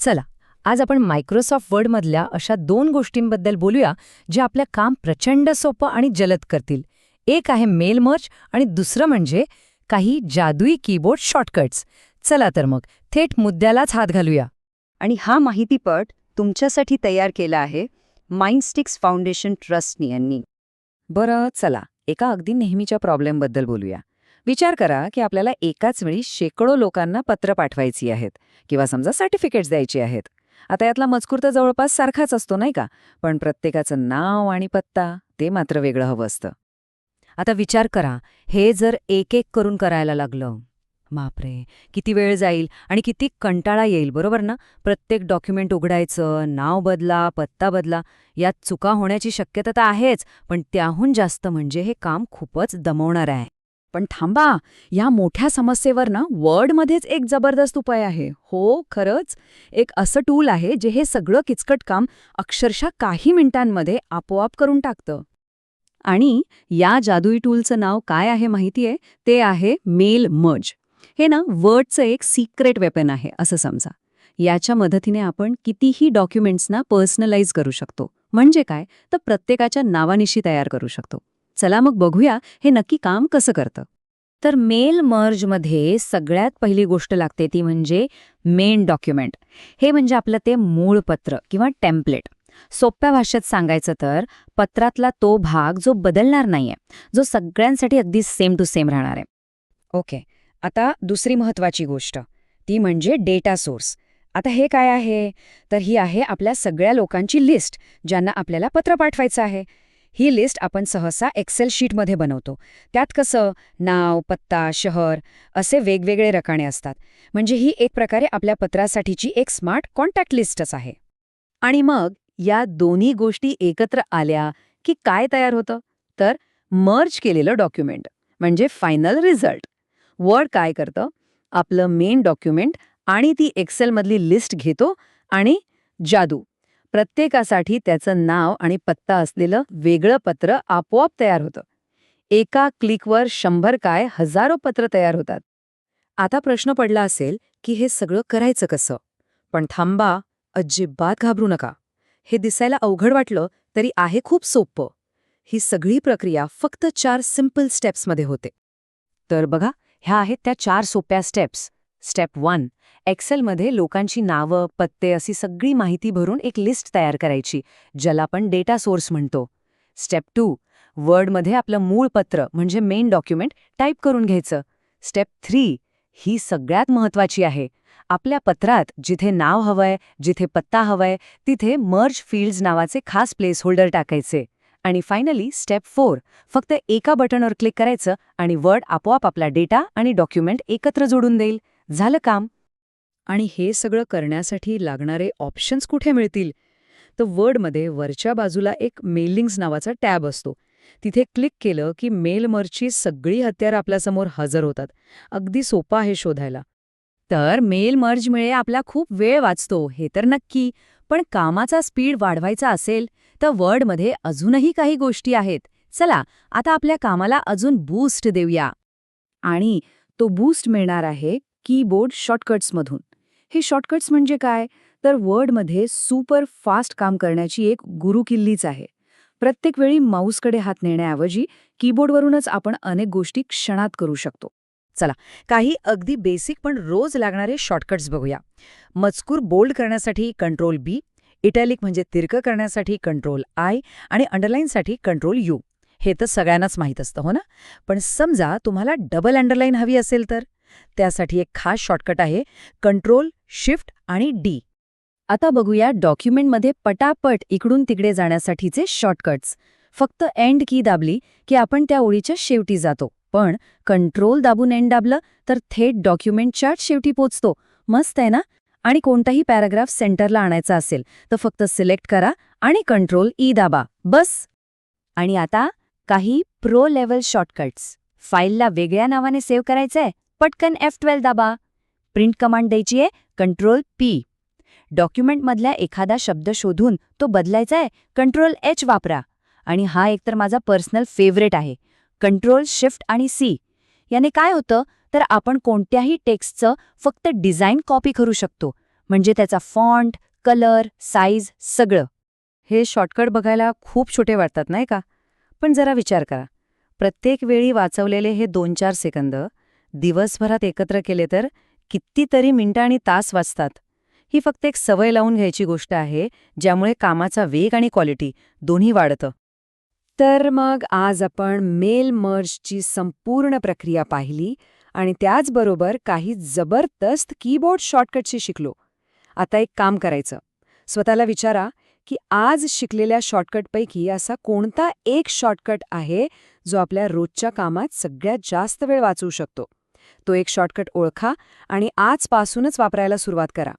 चला, आज आपण मायक्रोसॉफ्ट वर्डमधल्या अशा 2 गोष्टींबद्दल बोलूया ज्या आपलं काम प्रचंड सोपं आणि जलद करतील. एक आहे मेल मर्ज आणि दुसरं म्हणजे काही जादुई कीबोर्ड शॉर्टकट्स. चला तर मग थेट मुद्द्यालाच हात घालूया. आणि हा माहितीपट तुमच्यासाठी तयार केला आहे माइंडस्टिक्स फाउंडेशन ट्रस्टनी यांनी. बरं, चला एका अगदी नेहमीच्या प्रॉब्लेमबद्दल बोलूया. विचार करा की आपल्याला एकाच वेळी शेकडो लोकांना पत्र पाठवायची आहेत किंवा समजा सर्टिफिकेट्स द्यायची आहेत. आता यातला मजकूर तर जवळपास सारखाच असतो नाही का, पण प्रत्येकाचं नाव आणि पत्ता ते मात्र वेगळं हवं असतं. आता विचार करा, हे जर एक एक करून करायला लागलं, बापरे, किती वेळ जाईल आणि किती कंटाळा येईल, बरोबर ना? प्रत्येक डॉक्युमेंट उघडायचं, नाव बदला, पत्ता बदला, यात चुका होण्याची शक्यता तर आहेच, पण त्याहून जास्त म्हणजे हे काम खूपच दमवणार आहे. पण थांबा, या मोठ्या समस्येवर ना वर्डमध्येच एक जबरदस्त उपाय आहे. हो, खरंच एक असं टूल आहे जे हे सगळं किचकट काम अक्षरशः काही मिनिटांमध्ये आपोआप करून टाकतं. आणि या जादुई टूलचं नाव काय आहे माहितीये? ते आहे मेल मर्ज. हे ना वर्डचं एक सिक्रेट वेपन आहे असं समजा. याच्या मदतीने आपण कितीही डॉक्युमेंट्सना पर्सनलाइज करू शकतो. म्हणजे काय, तर प्रत्येकाच्या नावानिशी तयार करू शकतो. चला मग बघूया हे नक्की काम कसं करतं. तर मेल मर्जमध्ये सगळ्यात पहिली गोष्ट लागते ती म्हणजे मेन डॉक्युमेंट. हे म्हणजे आपलं ते मूळ पत्र किंवा टेम्पलेट. सोप्या भाषेत सांगायचं तर पत्रातला तो भाग जो बदलणार नाहीये, जो सगळ्यांसाठी अगदी सेम टू सेम राहणार आहे. ओके, आता दुसरी महत्वाची गोष्ट ती म्हणजे डेटा सोर्स. आता हे काय आहे, तर ही आहे आपल्या सगळ्या लोकांची लिस्ट ज्यांना आपल्याला पत्र पाठवायचं आहे. ही लिस्ट आपण सहसा एक्सेल शीटमध्ये बनवतो. त्यात कसं नाव, पत्ता, शहर असे वेगवेगळे रकाने असतात. म्हणजे ही एक प्रकारे आपल्या पत्रासाठीची एक स्मार्ट कॉन्टॅक्ट लिस्टच आहे. आणि मग या दोन्ही गोष्टी एकत्र आल्या की काय तयार होतं, तर मर्ज केलेलं डॉक्युमेंट म्हणजे फायनल रिझल्ट. वर्ड काय करतं, आपलं मेन डॉक्युमेंट आणि ती एक्सेलमधली लिस्ट घेतो आणि जादू, प्रत्येकासाठी त्याचं नाव आणि पत्ता असलेलं वेगळं पत्र आपोआप तयार होतं. एका क्लिकवर 100 काय हजारो पत्र तयार होतात. आता प्रश्न पडला असेल की हे सगळं करायचं कसं? पण थांबा, अजिबात घाबरू नका. हे दिसायला अवघड वाटलं तरी आहे खूप सोपं. ही सगळी प्रक्रिया फक्त 4 सिंपल स्टेप्समध्ये होते. तर बघा, ह्या आहेत त्या 4 सोप्या स्टेप्स. स्टेप 1, एक्सेलमध्ये लोकांची नावं, पत्ते अशी सगळी माहिती भरून एक लिस्ट तयार करायची, ज्याला आपण डेटा सोर्स म्हणतो. स्टेप 2, वर्डमध्ये आपलं मूळ पत्र म्हणजे मेन डॉक्युमेंट टाईप करून घ्यायचं. स्टेप 3, ही सगळ्यात महत्वाची आहे. आपल्या पत्रात जिथे नाव हवंय, जिथे पत्ता हवाय, तिथे मर्ज फील्ड्स नावाचे खास प्लेस होल्डर टाकायचे. आणि फायनली स्टेप 4, फक्त एका बटनवर क्लिक करायचं आणि वर्ड आपोआप आपला डेटा आणि डॉक्युमेंट एकत्र जोडून देईल. झालं काम. आणि हे सगळं करण्यासाठी लागणारे ऑप्शन्स कुठे मिळतील? तर वर्डमध्ये वरच्या बाजूला एक मेलिंग्स नावाचा टॅब असतो. तिथे क्लिक केलं की मेल मर्जची सगळी हत्यारं आपल्यासमोर हजर होतात. अगदी सोपं आहे शोधायला. तर मेल मर्जमुळे आपला खूप वेळ वाचतो, हे तर नक्की. पण कामाचा स्पीड वाढवायचा असेल तर वर्डमध्ये अजूनही काही गोष्टी आहेत. चला, आता आपल्या कामाला अजून बूस्ट देऊया. आणि तो बूस्ट मिळणार आहे कीबोर्ड शॉर्टकट्समधून. हे शॉर्टकट्स म्हणजे काय, तर वर्डमध्ये सुपर फास्ट काम करण्याची एक गुरुकिल्लीच आहे. प्रत्येक वेळी माऊसकडे हात नेण्याऐवजी कीबोर्डवरूनच आपण अनेक गोष्टी क्षणात करू शकतो. चला, काही अगदी बेसिक पण रोज लागणारे शॉर्टकट्स बघूया. मजकूर बोल्ड करण्यासाठी Ctrl+B, इटॅलिक म्हणजे तिरकं करण्यासाठी Ctrl+I आणि अंडरलाईनसाठी Ctrl+U. हे तर सगळ्यांनाच माहीत असतं, हो ना? पण समजा तुम्हाला डबल अंडरलाईन हवी असेल तर त्यासाठी एक खास शॉर्टकट आहे Ctrl+Shift+D. आता बघूया डॉक्युमेंटमध्ये पटापट इकडून तिकडे जाण्यासाठीचे शॉर्टकट्स. फक्त एंड की दाबली की आपण त्या ओळीच्या शेवटी जातो. पण कंट्रोल दाबून एंड दाबलं तर थेट डॉक्युमेंटच्या शेवटी पोचतो. मस्त आहे ना? आणि कोणताही पॅराग्राफ सेंटरला आणायचा असेल तर फक्त सिलेक्ट करा आणि Ctrl+E दाबा, बस. आणि आता काही प्रो लेव्हल शॉर्टकट्स. फाईलला वेगळ्या नावाने सेव्ह करायचंय, पटकन F12 दाबा. प्रिंट कमांड द्यायची आहे, Ctrl+P. डॉक्युमेंटमधला एखादा शब्द शोधून तो बदलायचाय, Ctrl+H वापरा. आणि हा एकतर माझा पर्सनल फेवरेट आहे, Ctrl+Shift+C. याने काय होतं, तर आपण कोणत्याही टेक्स्टचं फक्त डिझाईन कॉपी करू शकतो. म्हणजे त्याचा फॉन्ट, कलर, साईज सगळं. हे शॉर्टकट बघायला खूप छोटे वाटतात नाही का? पण जरा विचार करा. प्रत्येक वेळी वाचवलेले हे 2-4 सेकंद दिवसभरात एकत्र केले तर कितीतरी मिनिटं आणि तास वाचतात. ही फक्त एक सवय लावून घ्यायची गोष्ट आहे, ज्यामुळे कामाचा वेग आणि क्वालिटी दोन्ही वाढतं. तर मग आज आपण मेल मर्जची संपूर्ण प्रक्रिया पाहिली आणि त्याचबरोबर काही जबरदस्त कीबोर्ड शॉर्टकटशी शिकलो. आता एक काम करायचं. स्वतःला विचारा की आज शिकलेल्या शॉर्टकटपैकी असा कोणता एक शॉर्टकट आहे जो आपल्या रोजच्या कामात सगळ्यात जास्त वेळ वाचवू शकतो. तो एक शॉर्टकट ओळखा आणि आजपासूनच वापरायला सुरुवात करा.